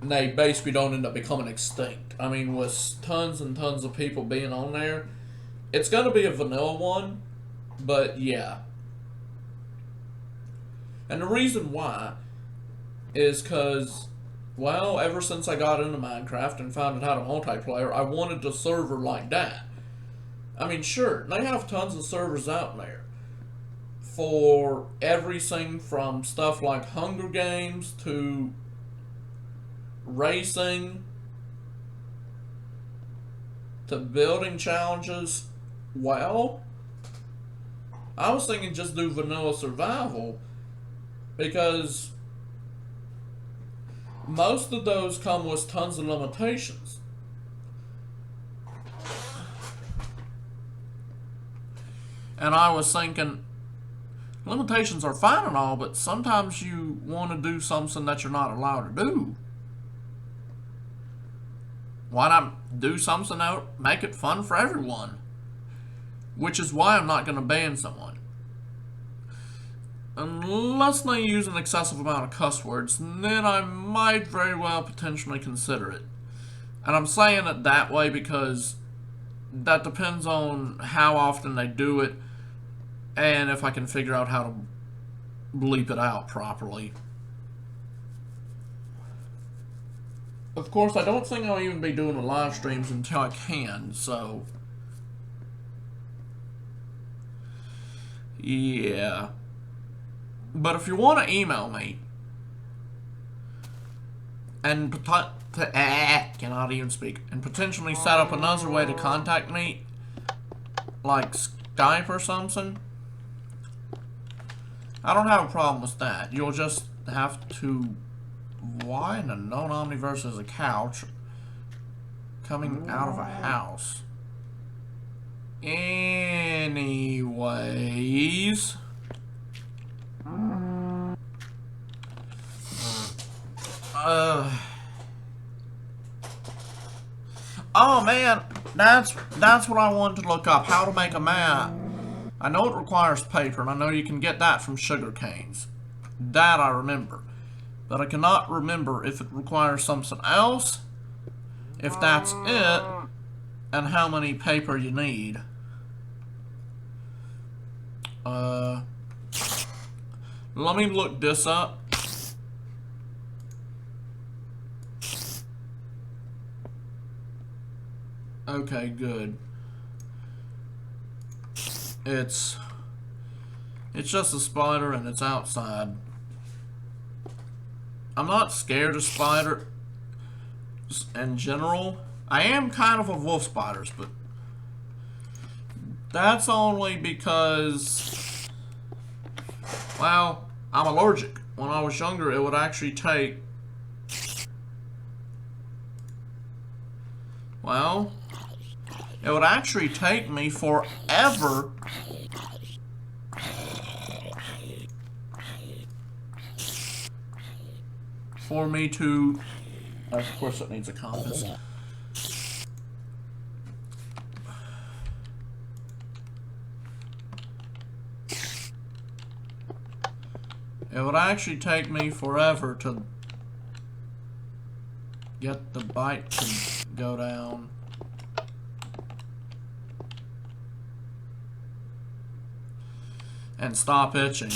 they basically don't end up becoming extinct. I mean, with tons and tons of people being on there, it's going to be a vanilla one, but yeah. And the reason why is because, well, ever since I got into Minecraft and found out how to multiplayer, I wanted a server like that. I mean, sure, they have tons of servers out there for everything from stuff like Hunger Games to racing to building challenges. Well, I was thinking just do vanilla survival because most of those come with tons of limitations. And I was thinking, limitations are fine and all, but sometimes you want to do something that you're not allowed to do. Why not do something that make it fun for everyone? Which is why I'm not going to ban someone. Unless they use an excessive amount of cuss words, then I might very well potentially consider it. And I'm saying it that way because that depends on how often they do it and if I can figure out how to bleep it out properly. Of course, I don't think I'll even be doing the live streams until I can, so yeah. But if you want to email me and cannot even speak, and potentially set up another way to contact me, like Skype or something, I don't have a problem with that. You'll just have to. Why in the known omniverse is a couch coming out of a house? Anyways. Oh man, that's what I wanted to look up. How to make a map. I know it requires paper, and I know you can get that from sugar canes. That I remember. But I cannot remember if it requires something else, if that's it, and how many paper you need. Let me look this up. Okay, good. It's just a spider and it's outside. I'm not scared of spiders in general. I am kind of wolf spiders, but that's only because, well, I'm allergic. When I was younger, it would actually take, well, it would actually take me forever for me to, of course it needs a compass. It would actually take me forever to get the bite to go down. And stop itching.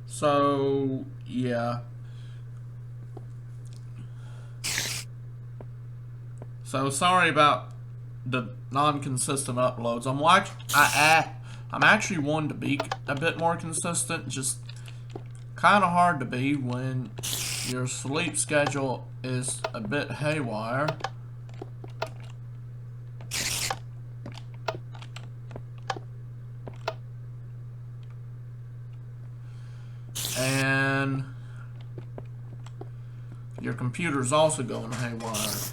So, yeah. So, sorry about the non-consistent uploads. I'm actually wanting to be a bit more consistent. Just kind of hard to be when your sleep schedule is a bit haywire. And your computer's also going haywire.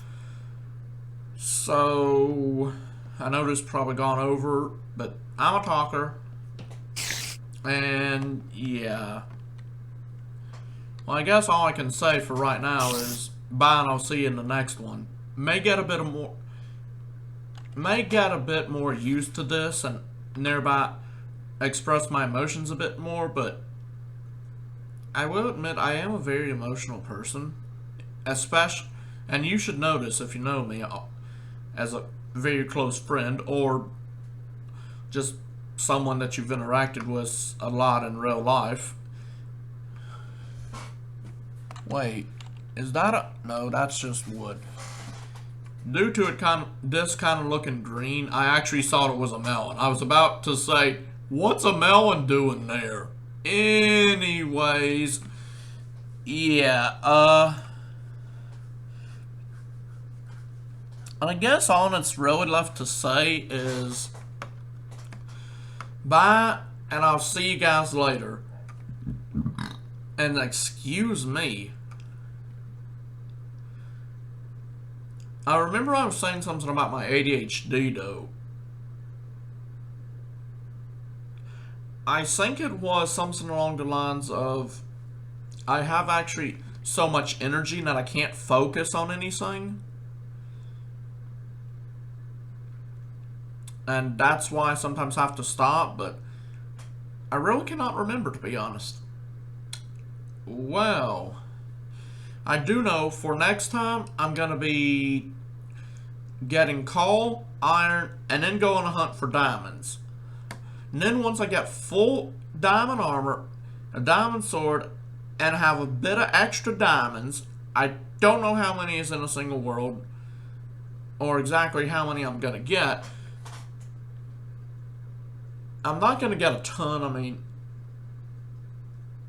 So, I know this is probably gone over, but I'm a talker. And, yeah. Well, I guess all I can say for right now is bye, and I'll see you in the next one. May get a bit more used to this and thereby express my emotions a bit more, but I will admit I am a very emotional person, especially, and you should notice if you know me as a very close friend or just someone that you've interacted with a lot in real life. Wait, is that a... No, that's just wood. Due to this kind of looking green, I actually thought it was a melon. I was about to say, what's a melon doing there? Anyways, yeah, I guess all that's really left to say is bye, and I'll see you guys later. And excuse me. I remember I was saying something about my ADHD though. I think it was something along the lines of I have actually so much energy that I can't focus on anything. And that's why I sometimes have to stop, but I really cannot remember, to be honest. Well, I do know for next time I'm going to be getting coal, iron, and then go on a hunt for diamonds. And then once I get full diamond armor, a diamond sword, and have a bit of extra diamonds, I don't know how many is in a single world, or exactly how many I'm going to get. I'm not going to get a ton, I mean,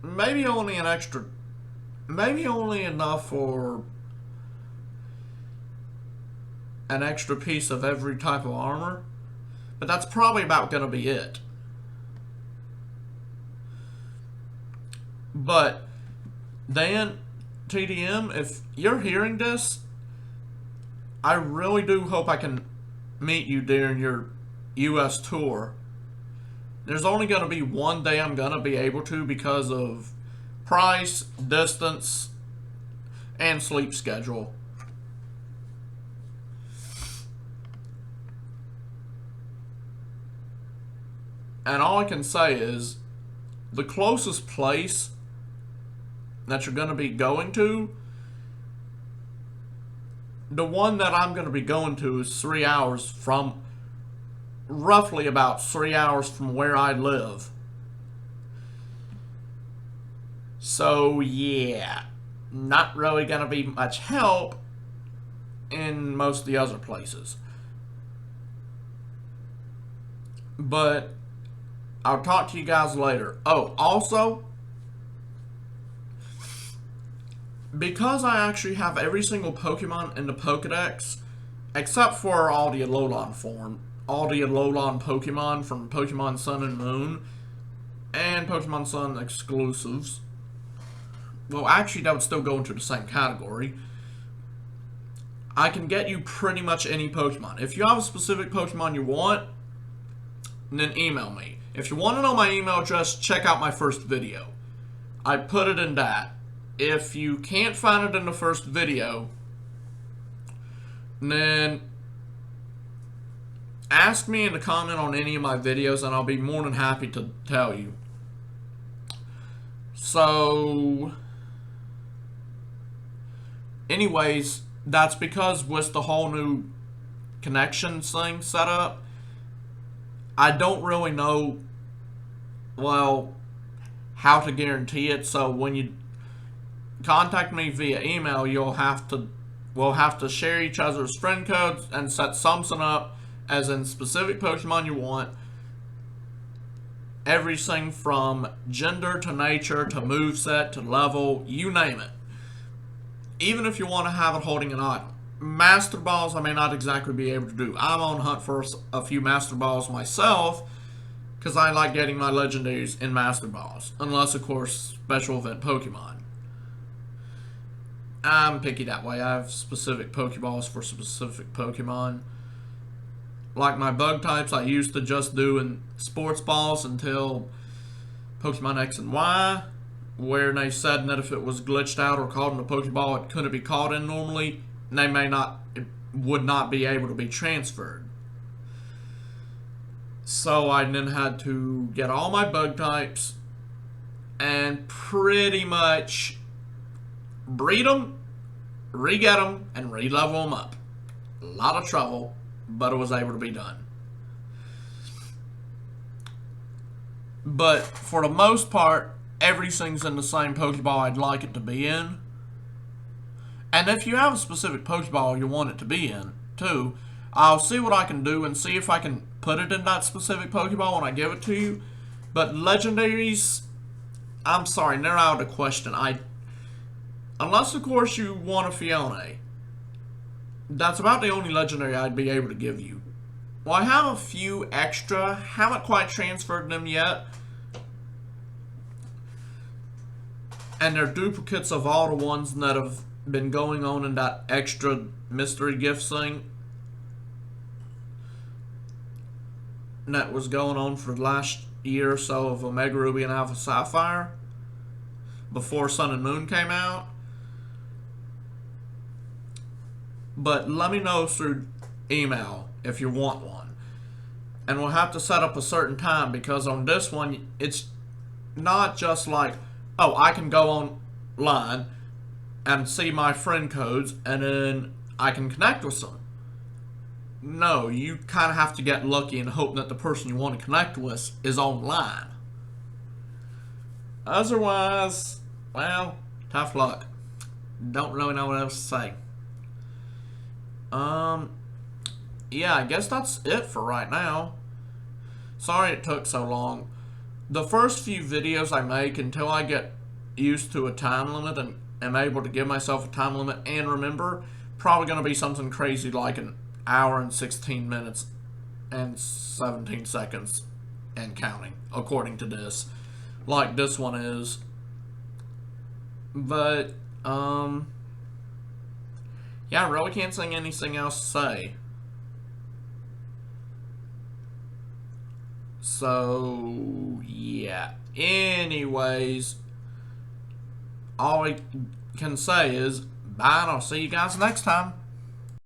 maybe only enough for an extra piece of every type of armor, but that's probably about going to be it. But then, TDM, if you're hearing this, I really do hope I can meet you during your US tour. There's only going to be one day I'm going to be able to because of price, distance, and sleep schedule. And all I can say is the closest place that you're going to be going to, the one that I'm going to be going to is 3 hours from, roughly about 3 hours from where I live. So yeah, not really going to be much help in most of the other places. But I'll talk to you guys later. Oh, also, because I actually have every single Pokemon in the Pokedex, except for all the Alolan Pokemon from Pokemon Sun and Moon, and Pokemon Sun exclusives. Well, actually, that would still go into the same category. I can get you pretty much any Pokemon. If you have a specific Pokemon you want, then email me. If you want to know my email address, check out my first video. I put it in that. If you can't find it in the first video, then ask me in the comment on any of my videos and I'll be more than happy to tell you. So, anyways, that's because with the whole new connections thing set up, I don't really know, well, how to guarantee it. So when you contact me via email, we'll have to share each other's friend codes and set something up as in specific Pokemon you want. Everything from gender to nature to moveset to level, you name it. Even if you want to have it holding an item. Master Balls I may not exactly be able to do. I'm on hunt for a few Master Balls myself because I like getting my legendaries in Master Balls. Unless, of course, special event Pokemon. I'm picky that way. I have specific Pokeballs for specific Pokemon. Like my bug types, I used to just do in Sports Balls until Pokemon X and Y, where they said that if it was glitched out or caught in a Pokeball it couldn't be caught in normally, it would not be able to be transferred. So I then had to get all my bug types and pretty much breed them, re-get them, and re-level them up. A lot of trouble, but it was able to be done. But for the most part, everything's in the same Pokeball I'd like it to be in. And if you have a specific Pokeball you want it to be in, too, I'll see what I can do and see if I can put it in that specific Pokeball when I give it to you. But legendaries, I'm sorry, they're out of the question. Unless, of course, you want a Fiona. that's about the only legendary I'd be able to give you. Well, I have a few extra. Haven't quite transferred them yet. And they're duplicates of all the ones that have been going on in that extra mystery gift thing that was going on for the last year or so of Omega Ruby and Alpha Sapphire before Sun and Moon came out. But let me know through email if you want one. And we'll have to set up a certain time, because on this one, it's not just like, oh, I can go online and see my friend codes and then I can connect with them. No, you kind of have to get lucky and hope that the person you want to connect with is online. Otherwise, well, tough luck. Don't really know what else to say. Yeah, I guess that's it for right now. Sorry it took so long. The first few videos I make, until I get used to a time limit and am able to give myself a time limit and remember, probably going to be something crazy like an hour and 16 minutes and 17 seconds and counting, according to this. Like this one is. But, yeah, I really can't think anything else to say. So, yeah. Anyways, all I can say is bye, and I'll see you guys next time.